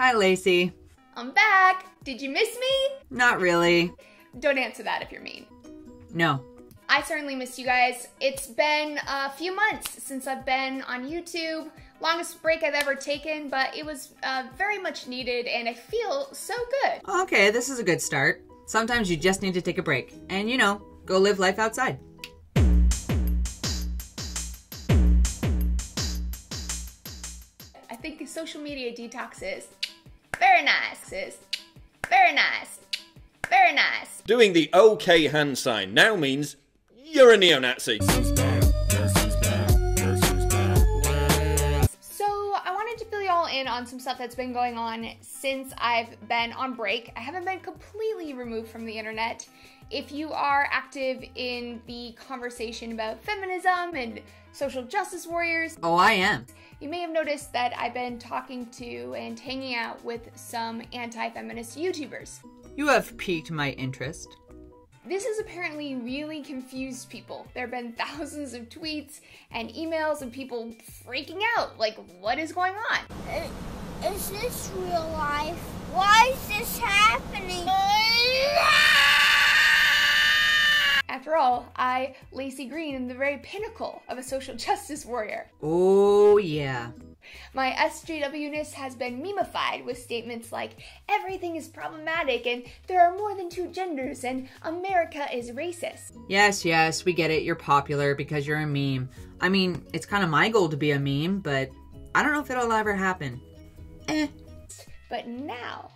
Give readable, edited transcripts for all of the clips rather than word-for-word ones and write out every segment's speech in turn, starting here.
Hi, Laci. I'm back. Did you miss me? Not really. Don't answer that if you're mean. No. I certainly missed you guys. It's been a few months since I've been on YouTube. Longest break I've ever taken, but it was very much needed and I feel so good. Okay, this is a good start. Sometimes you just need to take a break and, you know, go live life outside. I think social media detox is very nice. Very nice. Very nice. Doing the OK hand sign now means you're a neo-Nazi. So I wanted to fill you all in on some stuff that's been going on since I've been on break. I haven't been completely removed from the internet. If you are active in the conversation about feminism and social justice warriors, Oh, I am. you may have noticed that I've been talking to and hanging out with some anti-feminist YouTubers. You have piqued my interest. This has apparently really confused people. There have been thousands of tweets and emails and people freaking out, like, what is going on? Is this real life? Why is this happening? After all, Laci Green, am the very pinnacle of a social justice warrior. Oh, yeah. My SJW-ness has been memeified with statements like, everything is problematic and there are more than two genders and America is racist. Yes, we get it. You're popular because you're a meme. I mean, it's kind of my goal to be a meme, but I don't know if it'll ever happen. But now,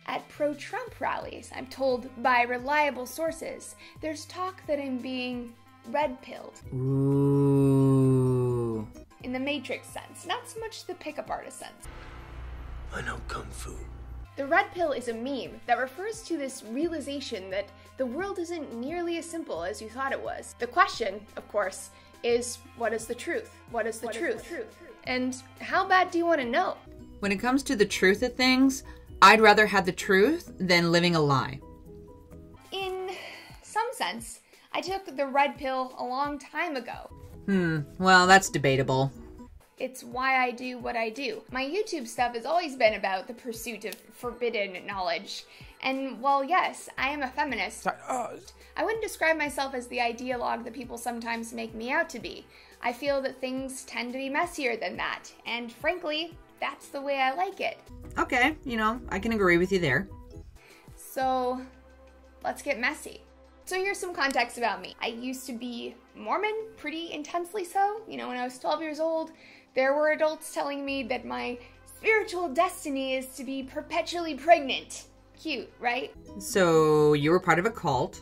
at pro-Trump rallies, I'm told by reliable sources, there's talk that I'm being red-pilled. Ooh. In the Matrix sense, not so much the pickup artist sense. I know Kung Fu. The red pill is a meme that refers to this realization that the world isn't nearly as simple as you thought it was. The question, of course, is what is the truth? What is the truth? And how bad do you want to know? When it comes to the truth of things, I'd rather have the truth than living a lie. In some sense, I took the red pill a long time ago. Well, that's debatable. It's why I do what I do. My YouTube stuff has always been about the pursuit of forbidden knowledge. And while yes, I am a feminist, I wouldn't describe myself as the ideologue that people sometimes make me out to be. I feel that things tend to be messier than that. And frankly, that's the way I like it. Okay, you know, I can agree with you there. So, let's get messy. So here's some context about me. I used to be Mormon, pretty intensely so. You know, when I was 12 years old, there were adults telling me that my spiritual destiny is to be perpetually pregnant. Cute, right? So, you were part of a cult.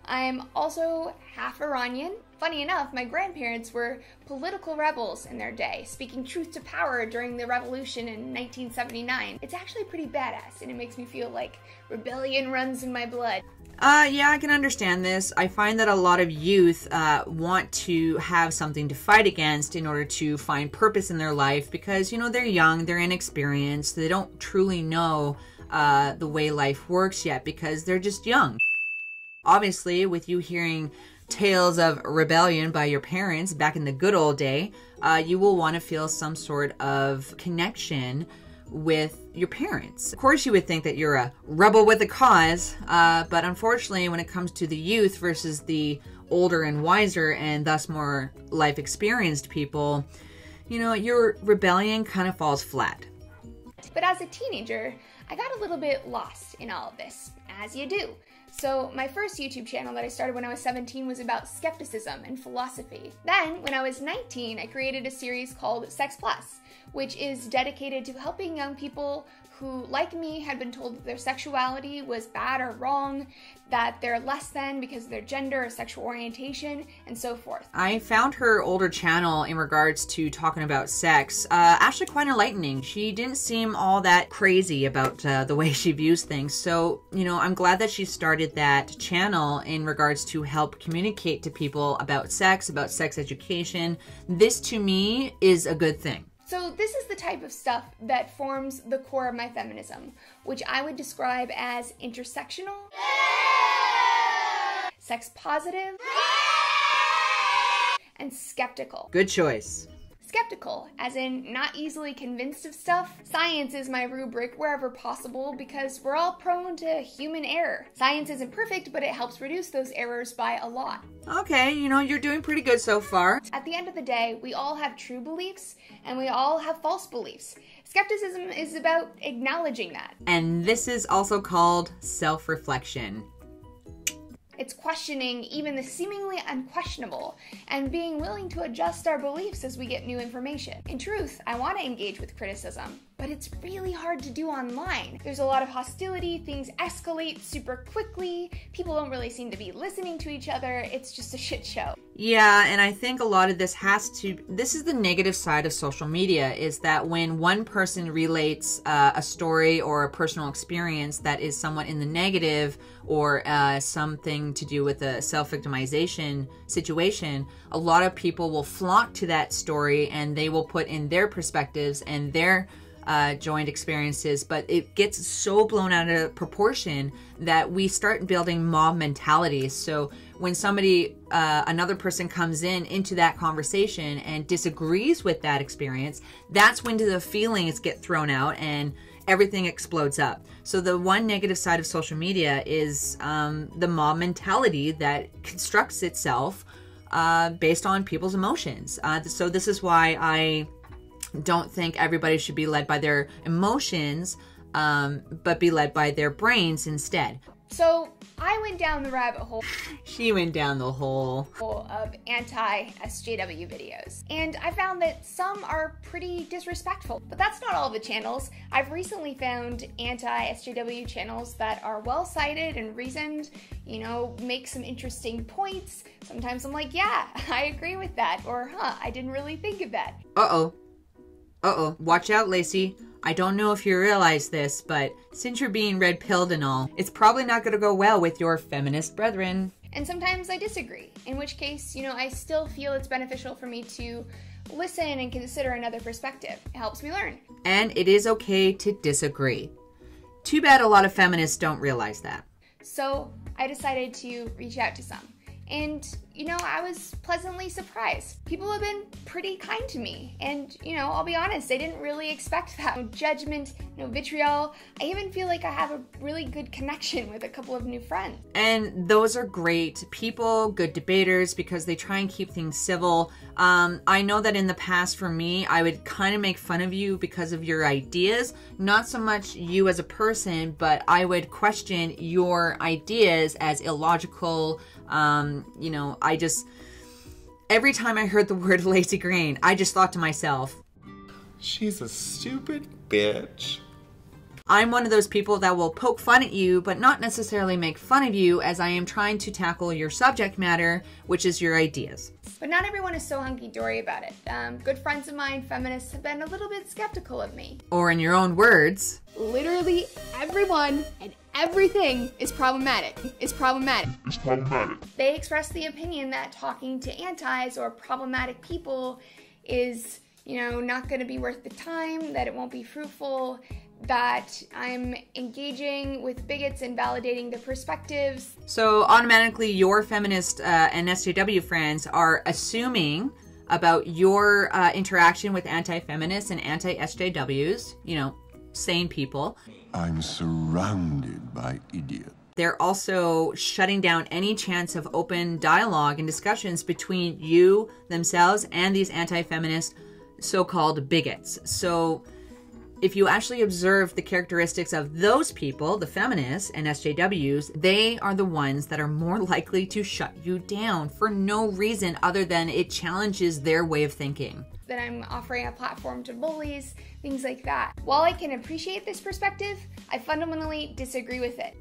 I'm also half Iranian. Funny enough, my grandparents were political rebels in their day, speaking truth to power during the revolution in 1979. It's actually pretty badass, and it makes me feel like rebellion runs in my blood. Yeah, I can understand this. I find that a lot of youth want to have something to fight against in order to find purpose in their life because, you know, they're young, they're inexperienced, they don't truly know the way life works yet because they're just young. Obviously, with you hearing tales of rebellion by your parents back in the good old day, you will want to feel some sort of connection with your parents. Of course, you would think that you're a rebel with a cause, but unfortunately, when it comes to the youth versus the older and wiser and thus more life experienced people, you know, your rebellion kind of falls flat. But as a teenager, I got a little bit lost in all of this, as you do. So my first YouTube channel that I started when I was 17 was about skepticism and philosophy. Then, when I was 19, I created a series called Sex Plus, which is dedicated to helping young people who, like me, had been told that their sexuality was bad or wrong, that they're less than because of their gender or sexual orientation, and so forth. I found her older channel in regards to talking about sex actually quite enlightening. She didn't seem all that crazy about the way she views things. So, you know, I'm glad that she started that channel in regards to help communicate to people about sex education. This, to me, is a good thing. So this is the type of stuff that forms the core of my feminism, which I would describe as intersectional, sex positive, and skeptical. Good choice. Skeptical, as in not easily convinced of stuff. Science is my rubric wherever possible because we're all prone to human error. Science isn't perfect, but it helps reduce those errors by a lot. Okay, you're doing pretty good so far. At the end of the day, we all have true beliefs and we all have false beliefs. Skepticism is about acknowledging that. And this is also called self-reflection. It's questioning even the seemingly unquestionable and being willing to adjust our beliefs as we get new information. In truth, I want to engage with criticism, but it's really hard to do online. There's a lot of hostility, things escalate super quickly, people don't really seem to be listening to each other, it's just a shit show. Yeah, and I think a lot of this this is the negative side of social media, is that when one person relates a story or a personal experience that is somewhat in the negative or something to do with a self-victimization situation, a lot of people will flock to that story and they will put in their perspectives and their joined experiences, but it gets so blown out of proportion that we start building mob mentalities. So when somebody, another person comes into that conversation and disagrees with that experience, that's when the feelings get thrown out and everything explodes up. So the one negative side of social media is the mob mentality that constructs itself based on people's emotions. So this is why I don't think everybody should be led by their emotions, but be led by their brains instead. So I went down the rabbit hole. She went down the hole of anti-SJW videos. And I found that some are pretty disrespectful. But that's not all the channels. I've recently found anti-SJW channels that are well-cited and reasoned, make some interesting points. Sometimes I'm like, yeah, I agree with that. Or, I didn't really think of that. Uh-oh. Watch out, Laci. I don't know if you realize this, but since you're being red-pilled and all, it's probably not going to go well with your feminist brethren. And sometimes I disagree, in which case, I still feel it's beneficial for me to listen and consider another perspective. It helps me learn. And it is okay to disagree. Too bad a lot of feminists don't realize that. So I decided to reach out to some. And, I was pleasantly surprised. People have been pretty kind to me. And, I'll be honest, I didn't really expect that. No judgment, no vitriol. I even feel like I have a really good connection with a couple of new friends. And those are great people, good debaters, because they try and keep things civil. I know that in the past for me, I would kind of make fun of you because of your ideas. Not so much you as a person, but I would question your ideas as illogical. Every time I heard the word Laci Green, I just thought to myself, she's a stupid bitch. I'm one of those people that will poke fun at you, but not necessarily make fun of you, as I am trying to tackle your subject matter, which is your ideas. But not everyone is so hunky-dory about it. Good friends of mine, feminists, have been a little bit skeptical of me. Or in your own words, literally everyone and everything is problematic. It's problematic. They express the opinion that talking to antis or problematic people is, not going to be worth the time, that it won't be fruitful, that I'm engaging with bigots and validating their perspectives. So automatically your feminist and SJW friends are assuming about your interaction with anti-feminists and anti-SJWs, sane people. I'm surrounded by idiots. They're also shutting down any chance of open dialogue and discussions between you, themselves, and these anti-feminist so-called bigots. So if you actually observe the characteristics of those people, the feminists and SJWs, they are the ones that are more likely to shut you down for no reason other than it challenges their way of thinking. That I'm offering a platform to bullies, things like that. While I can appreciate this perspective, I fundamentally disagree with it.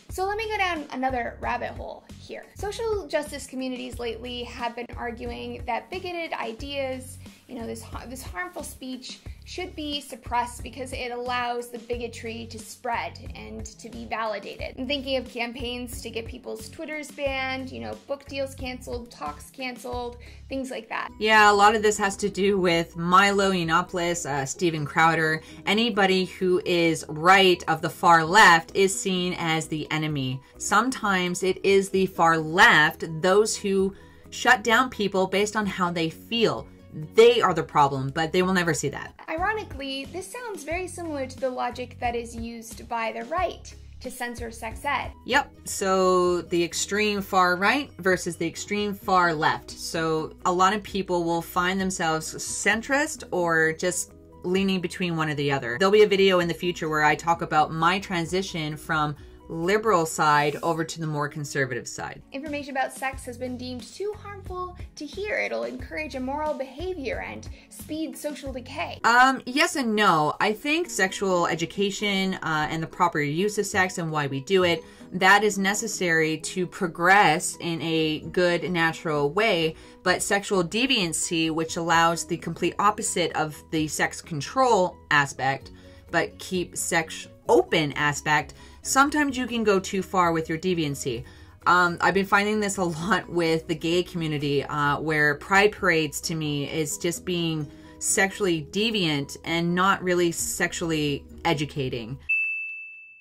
So let me go down another rabbit hole here. Social justice communities lately have been arguing that bigoted ideas, this harmful speech should be suppressed because it allows the bigotry to spread and to be validated. I'm thinking of campaigns to get people's Twitters banned, book deals canceled, talks canceled, things like that. Yeah, a lot of this has to do with Milo Yiannopoulos, Steven Crowder. Anybody who is right of the far left is seen as the enemy. Sometimes it is the far left, those who shut down people based on how they feel. They are the problem, but they will never see that. Ironically, this sounds very similar to the logic that is used by the right to censor sex ed. Yep, so the extreme far right versus the extreme far left. So a lot of people will find themselves centrist or just leaning between one or the other. There'll be a video in the future where I talk about my transition from liberal side over to the more conservative side. Information about sex has been deemed too harmful to hear. It'll encourage immoral behavior and speed social decay. Yes and no. I think sexual education and the proper use of sex and why we do it, that is necessary to progress in a good, natural way. But sexual deviancy, which allows the complete opposite of the sex control aspect, but keep sex open aspect, sometimes you can go too far with your deviancy. I've been finding this a lot with the gay community, where pride parades to me is just being sexually deviant and not really sexually educating.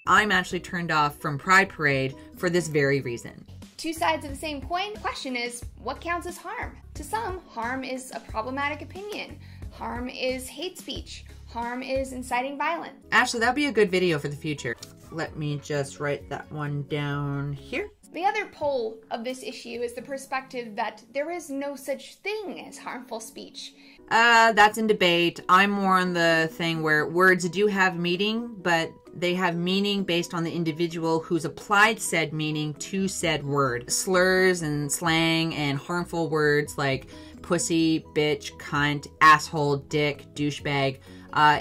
I'm actually turned off from pride parade for this very reason. Two sides of the same coin. The question is, what counts as harm? To some, harm is a problematic opinion. Harm is hate speech. Harm is inciting violence. Actually, that'd be a good video for the future. Let me just write that one down here. The other pole of this issue is the perspective that there is no such thing as harmful speech. That's in debate. I'm more on the thing where words do have meaning, but they have meaning based on the individual who's applied said meaning to said word. Slurs and slang and harmful words like pussy, bitch, cunt, asshole, dick, douchebag,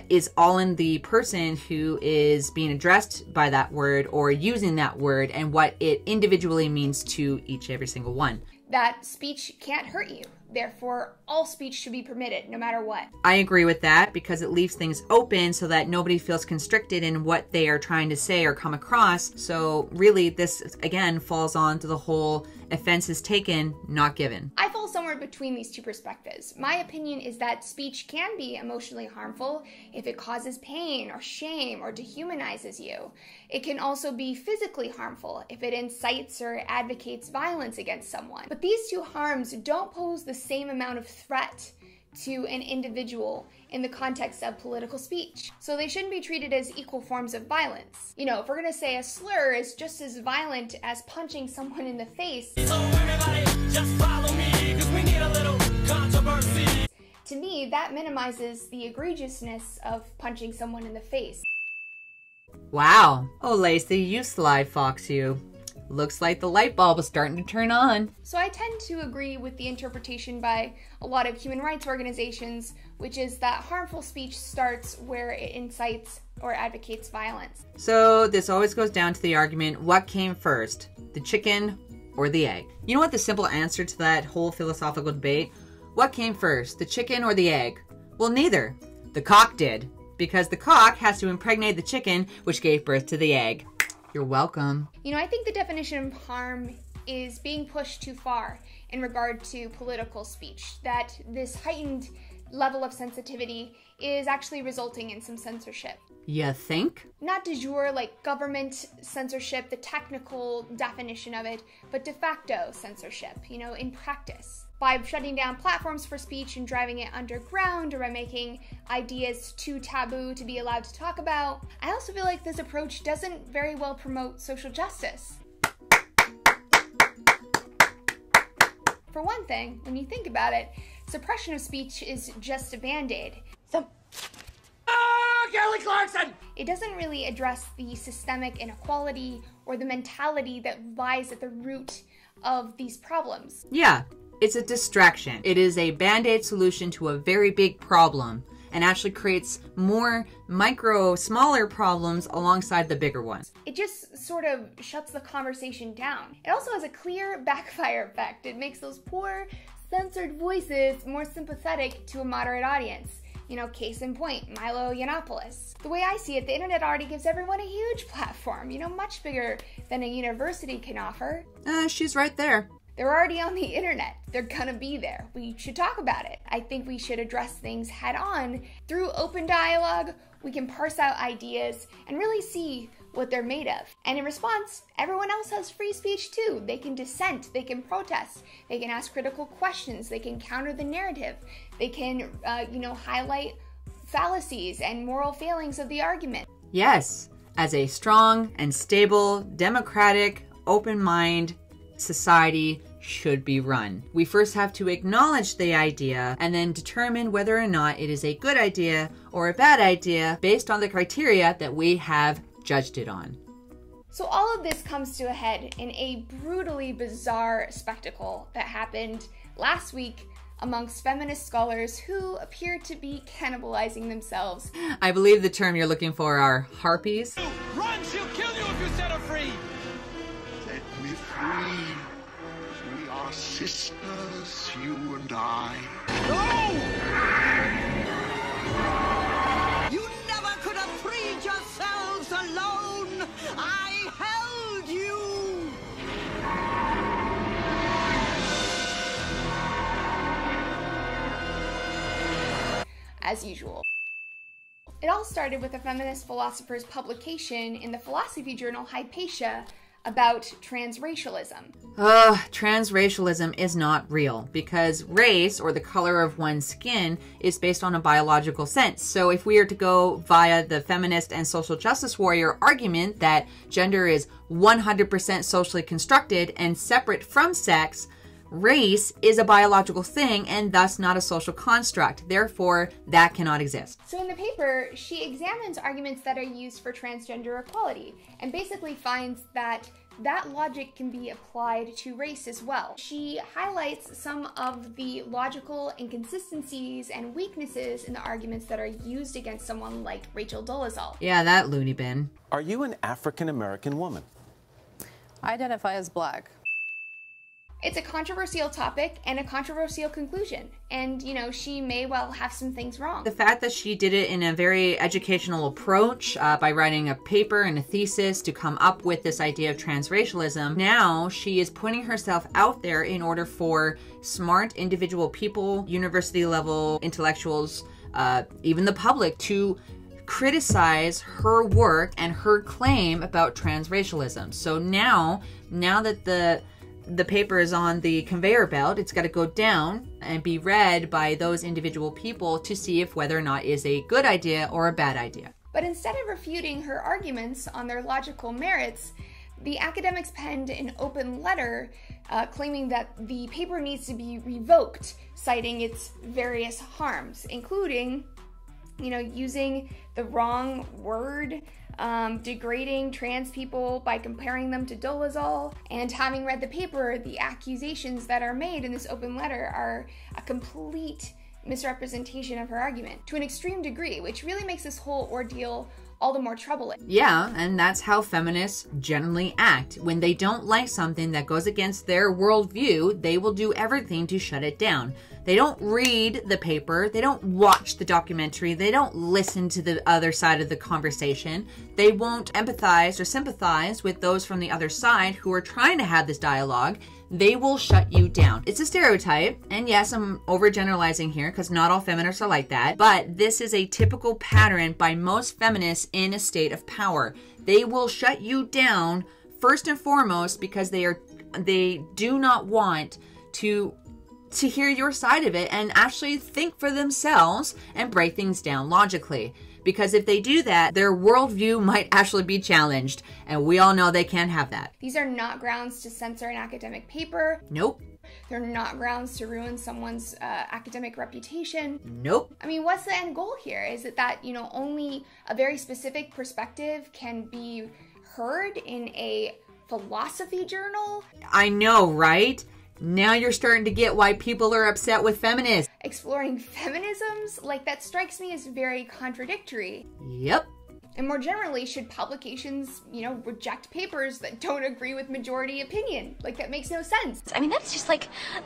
is all in the person who is being addressed by that word or using that word and what it individually means to every single one. That speech can't hurt you. Therefore, all speech should be permitted, no matter what. I agree with that because it leaves things open so that nobody feels constricted in what they are trying to say or come across. So really, this, again, falls on to the whole offenses taken, not given. I fall somewhere between these two perspectives. My opinion is that speech can be emotionally harmful if it causes pain or shame or dehumanizes you. It can also be physically harmful if it incites or advocates violence against someone. But these two harms don't pose the same amount of threat to an individual in the context of political speech. So they shouldn't be treated as equal forms of violence. You know, if we're gonna say a slur is just as violent as punching someone in the face, so everybody just follow me, 'cause we need a little controversy. To me, that minimizes the egregiousness of punching someone in the face. Wow. Oh, Laci, you sly fox, you. Looks like the light bulb is starting to turn on. So I tend to agree with the interpretation by a lot of human rights organizations, which is that harmful speech starts where it incites or advocates violence. So this always goes down to the argument, what came first, the chicken or the egg? You know what the simple answer to that whole philosophical debate? What came first, the chicken or the egg? Well, neither. The cock did, because the cock has to impregnate the chicken, which gave birth to the egg. You're welcome. You know, I think the definition of harm is being pushed too far in regard to political speech, that this heightened level of sensitivity is actually resulting in some censorship. You think? Not de jure like government censorship, the technical definition of it, but de facto censorship, you know, in practice. By shutting down platforms for speech and driving it underground, or by making ideas too taboo to be allowed to talk about. I also feel like this approach doesn't very well promote social justice. For one thing, when you think about it, suppression of speech is just a band-aid. Kelly Clarkson! It doesn't really address the systemic inequality or the mentality that lies at the root of these problems. Yeah. It's a distraction. It is a band-aid solution to a very big problem and actually creates more smaller problems alongside the bigger ones. It just sort of shuts the conversation down. It also has a clear backfire effect. It makes those poor, censored voices more sympathetic to a moderate audience. You know, case in point, Milo Yiannopoulos. The way I see it, the internet already gives everyone a huge platform, you know, much bigger than a university can offer. She's right there. They're already on the internet. They're gonna be there. We should talk about it. I think we should address things head on. Through open dialogue, we can parse out ideas and really see what they're made of. And in response, everyone else has free speech too. They can dissent, they can protest, they can ask critical questions, they can counter the narrative, they can, highlight fallacies and moral failings of the argument. Yes, as a strong and stable, democratic, open mind society should be run. We first have to acknowledge the idea and then determine whether or not it is a good idea or a bad idea based on the criteria that we have judged it on. So all of this comes to a head in a brutally bizarre spectacle that happened last week amongst feminist scholars who appear to be cannibalizing themselves. I believe the term you're looking for are harpies. Run! She'll kill you if you set her free! Set me free. We are sisters, you and I. No! You never could have freed yourselves alone! I held you! As usual. It all started with a feminist philosopher's publication in the philosophy journal Hypatia about transracialism. Transracialism is not real because race, or the color of one's skin, is based on a biological sense. So if we are to go via the feminist and social justice warrior argument that gender is 100% socially constructed and separate from sex, race is a biological thing and thus not a social construct. Therefore, that cannot exist. So in the paper, she examines arguments that are used for transgender equality and basically finds that that logic can be applied to race as well. She highlights some of the logical inconsistencies and weaknesses in the arguments that are used against someone like Rachel Dolezal. Yeah, that loony bin. Are you an African-American woman? I identify as Black. It's a controversial topic and a controversial conclusion. And, she may well have some things wrong. The fact that she did it in a very educational approach by writing a paper and a thesis to come up with this idea of transracialism, now she is putting herself out there in order for smart individual people, university level intellectuals, even the public to criticize her work and her claim about transracialism. So now that the paper is on the conveyor belt, it's got to go down and be read by those individual people to see if whether or not it is a good idea or a bad idea. But instead of refuting her arguments on their logical merits, the academics penned an open letter claiming that the paper needs to be revoked, citing its various harms, including, using the wrong word, degrading trans people by comparing them to Dolezal, and having read the paper, the accusations that are made in this open letter are a complete misrepresentation of her argument to an extreme degree, which really makes this whole ordeal all the more troubling. Yeah, and that's how feminists generally act. When they don't like something that goes against their worldview, they will do everything to shut it down. They don't read the paper, they don't watch the documentary, they don't listen to the other side of the conversation, they won't empathize or sympathize with those from the other side who are trying to have this dialogue. They will shut you down. It's a stereotype, and yes, I'm overgeneralizing here because not all feminists are like that, but this is a typical pattern by most feminists in a state of power. They will shut you down first and foremost because they do not want to hear your side of it and actually think for themselves and break things down logically. Because if they do that, their worldview might actually be challenged, and we all know they can't have that. These are not grounds to censor an academic paper. Nope. They're not grounds to ruin someone's academic reputation. Nope. I mean, what's the end goal here? Is it that, only a very specific perspective can be heard in a philosophy journal? I know, right? Now you're starting to get why people are upset with feminists. Exploring feminisms? That strikes me as very contradictory. Yep. And more generally, should publications, reject papers that don't agree with majority opinion? That makes no sense. I mean, that's just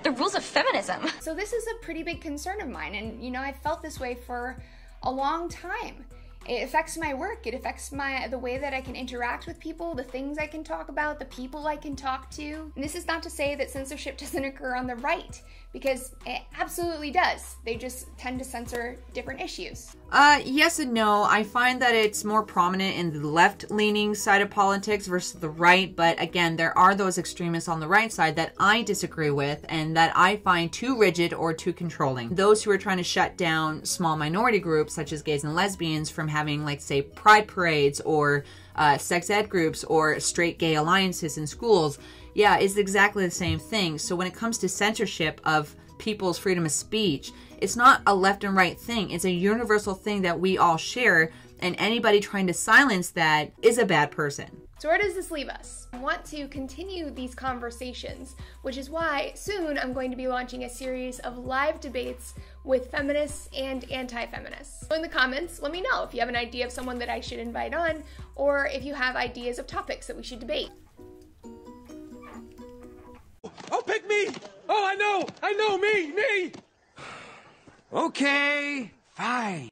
the rules of feminism. So this is a pretty big concern of mine, and I've felt this way for a long time. It affects my work, it affects the way that I can interact with people, the things I can talk about, the people I can talk to. And this is not to say that censorship doesn't occur on the right, because it absolutely does. They just tend to censor different issues. Yes and no. I find that it's more prominent in the left-leaning side of politics versus the right, but again, there are those extremists on the right side that I disagree with and that I find too rigid or too controlling. Those who are trying to shut down small minority groups, such as gays and lesbians, from having, like, say, pride parades or sex ed groups or straight gay alliances in schools, yeah, it's exactly the same thing. So when it comes to censorship of people's freedom of speech, it's not a left and right thing. It's a universal thing that we all share, and anybody trying to silence that is a bad person. So where does this leave us? I want to continue these conversations, which is why soon I'm going to be launching a series of live debates with feminists and anti-feminists. So in the comments, let me know if you have an idea of someone that I should invite on, or if you have ideas of topics that we should debate. Oh, pick me! Oh, I know, me! Okay, fine.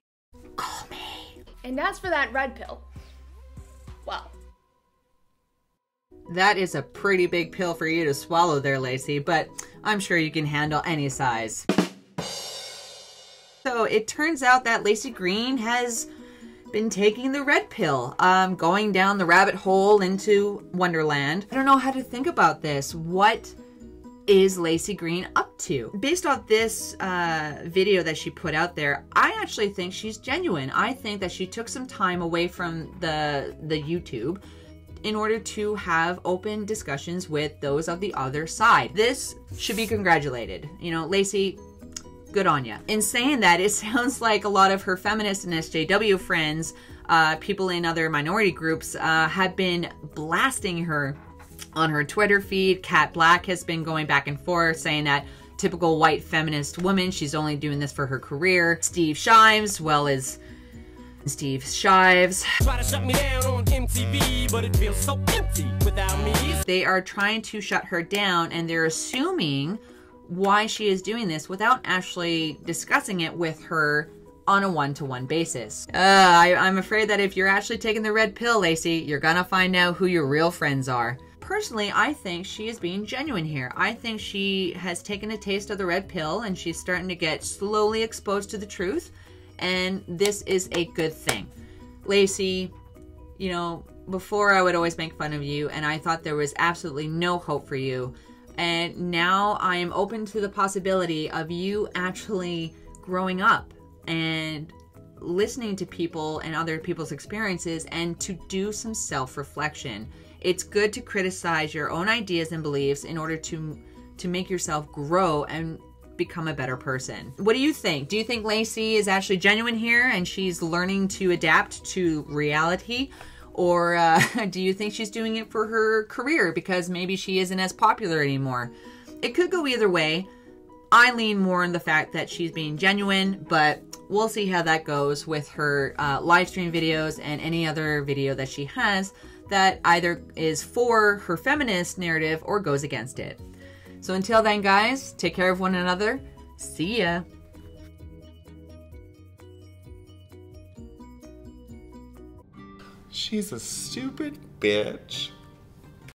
Call me. And as for that red pill, well, that is a pretty big pill for you to swallow there, Laci, but I'm sure you can handle any size. So it turns out that Laci Green has been taking the red pill, going down the rabbit hole into Wonderland. I don't know how to think about this. What is Laci Green up to? Based off this video that she put out there, I actually think she's genuine. I think that she took some time away from the YouTube in order to have open discussions with those of the other side. This should be congratulated. You know, Laci, good on ya. In saying that, it sounds like a lot of her feminist and SJW friends, people in other minority groups, have been blasting her on her Twitter feed. Kat Black has been going back and forth saying that typical white feminist woman, she's only doing this for her career. Steve Shives, well, as Steve Shives, try to shut me down on MTV, but it feels so empty without me. They are trying to shut her down, and they're assuming why she is doing this without actually discussing it with her on a one-to-one basis. I'm afraid that if you're actually taking the red pill, Laci, you're gonna find out who your real friends are. Personally, I think she is being genuine here. I think she has taken a taste of the red pill and she's starting to get slowly exposed to the truth, and this is a good thing. Laci, you know, before I would always make fun of you and I thought there was absolutely no hope for you, and now I am open to the possibility of you actually growing up and listening to people and other people's experiences and to do some self-reflection. It's good to criticize your own ideas and beliefs in order to make yourself grow and become a better person. What do you think? Do you think Laci is actually genuine here and she's learning to adapt to reality? Or do you think she's doing it for her career because maybe she isn't as popular anymore? It could go either way. I lean more on the fact that she's being genuine, but we'll see how that goes with her live stream videos and any other video that she has that either is for her feminist narrative or goes against it. So until then, guys, take care of one another. See ya. She's a stupid bitch.